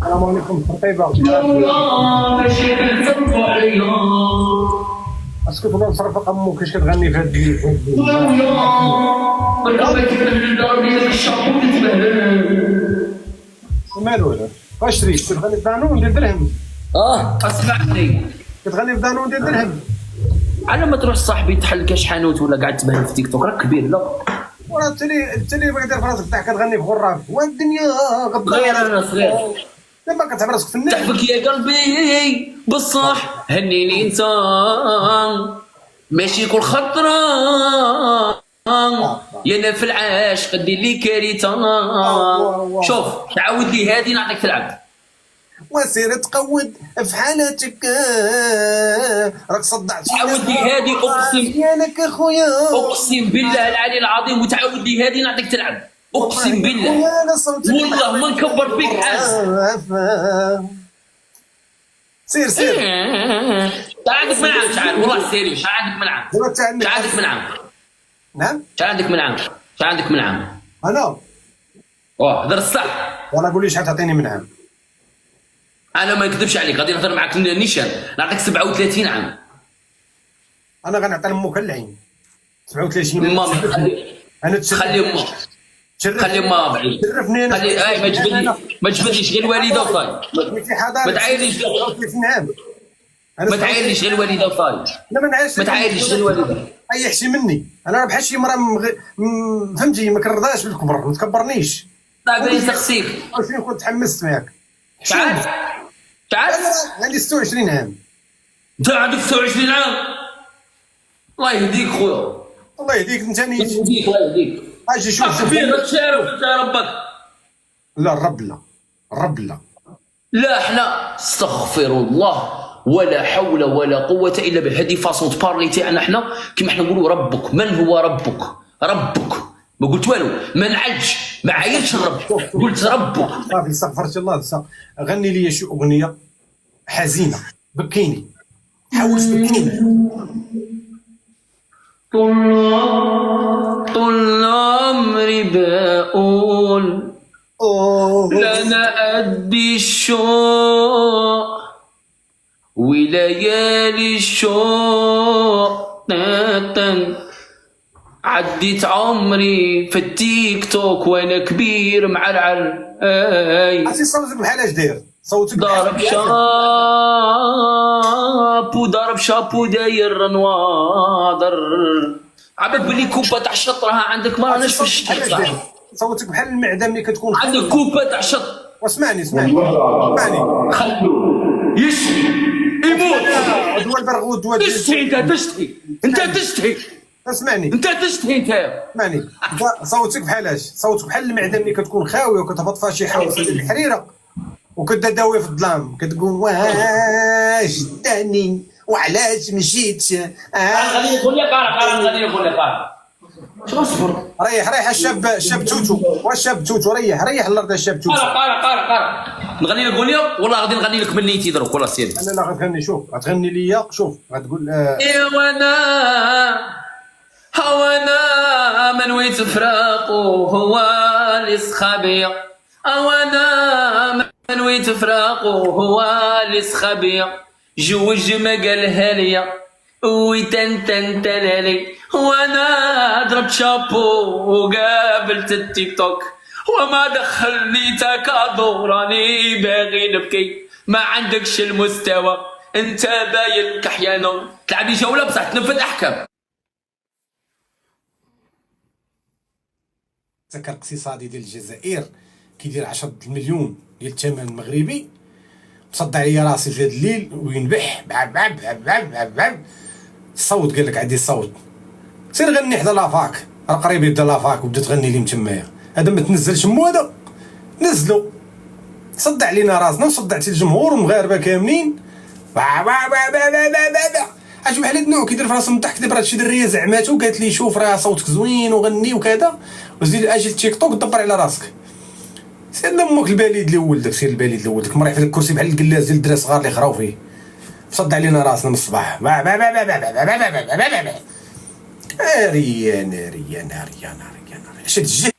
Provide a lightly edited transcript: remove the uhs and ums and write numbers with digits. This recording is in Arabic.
السلام عليكم خطيبة. اسكو تقدر تصرف امك كيفاش كتغني في هاد مالو هذا؟ واش شريت؟ كتغني بدانون ديال درهم؟ اسمعني. كتغني بدانون ديال درهم؟ على ما تروح صاحبي تحل كاش حانوت ولا قاعد تبان في تيك توك راك كبير لا. وراه انت اللي باغي دير في راسك تاع كتغني في غراف والدنيا صغير انا صغير. دابا كتعب راسك فنان. تعبك يا قلبي بصح هنيني انت ماشي كل خطره يا انا في العاشق دير لي كارثه. شوف تعاود لي هادي نعطيك تلعب. وسير تقود في حالتك راك صدعت. تعاود لي هادي اقسم ديالك اخويا. اقسم بالله العلي العظيم وتعاود لي هادي نعطيك تلعب. اقسم بالله والله ما نكبر فيك عاد. سير تعال عندك من عام تعال والله سيري تعال عندك من عام تعال عندك من عام. نعم تعال عندك من عام تعال عندك من عام. انا هضر الصح. والله قول لي شحال تعطيني من عام. انا ما نكذبش عليك غادي نهضر معاك نيشان نعطيك 37 عام. انا غنعطي لامك العين 37. ما انا خلي امك خلي ما بعيد شرفني انا. خلي ما تجبدليش غير الوالده وصاي. ما تعايرنيش ما تعايرنيش غير الوالده وصاي. لا ما نعيش ما تعايرنيش غير الوالده. اي حشي مني انا بحال شي مرا فهمتي ما كنرضاش بالكبر ما تكبرنيش. صافي تخسيك. شنو كنت تحمست معاك. تعال تعال انا عندي 26 عام. انت عندك 26 عام. الله يهديك خويا. الله يهديك انت الله نيت. يهديك الله يهديك. اجي شوف كبير تشارف انت ربك. لا الرب لا الرب لا. لا احنا استغفر الله ولا حول ولا قوة الا بهذه فاصون تبارلي تاعنا احنا كيما احنا نقولوا ربك. من هو ربك؟ ربك ما قلت والو ما نعدش ما عايرش الرب قلت ربك. صافي استغفرت الله. غني لي شي اغنيه حزينه بكيني حاول تبكيني. طول عمري بقول لنا أدي الشوق وليالي الشوق عديت عمري في التيك توك وانا كبير معرعر. عرفتي صوتك بحال اش داير صوتك ضارب شابو ضارب شابو داير نواضر. عبالك بلي كوبا تاع الشط راها عندك ما راناش في الشتي صح. صوتك بحال المعده ملي كتكون عندك كوبا تاع الشط. واسمعني خلو يشتي يموت. دوا البرغوث دوا تشتهي انت تشتهي انت تشتهي اسمعني انت تشتهي انت. اسمعني صوتك بحال اش صوتك بحال المعده ملي كتكون خاويه وكتهبط فيها شي حاجه ديال الحريره وكتداوي في الظلام كتقول واش داني وعلاش مشيت. خليني نقول لك خليني نقول لك شنو اصبر. ريح الشاب توتو والشاب توتو ريح الارض الشاب توتو. قارا نغني لك اغنيه والله غادي نغني لك من نيتي دروك والله سيري. انا لا غتغني شوف غتغني ليا شوف غتقول ايوا وانا من ويت فراقو هو اللي سخابيا. وانا من ويت فراقو هو اللي سخابيا. جوج ما قالها ليا ويتنتنتلالي. وانا ضربت شابو وقابلت التيك توك وما دخلني تكادو راني باغي نبكي. ما عندكش المستوى انت باين كحيانو. تلعب لي جوله بصح تنفذ احكام. تذكر اقتصادي ديال الجزائر كيدير 10 مليون ديال الثمن مغربي تصدع عليا راسي في هذا الليل وينبح بعب الصوت قال لك عندي الصوت سير غني حدا لافاك راه قريب يبدا لافاك وبدا تغني لي تمايا. هذا ما تنزلش مو هذا نزلوا صدع علينا راسنا وصدعتي الجمهور والمغاربه كاملين. اش بحال هاد النوع كيدير في راسو من تحت كتب راه شي دريه زعماتو قالت لي شوف راه صوتك زوين وغني وكذا وزيد اجي التيك توك دبر على راسك. سير لامك البليد لولدك سير البليد لولدك مريح في الكرسي بحال الكلاز ديال الدرا صغار اللي خراو فيه. صدع علينا راسنا من الصباح. ريان اش هاد الجهل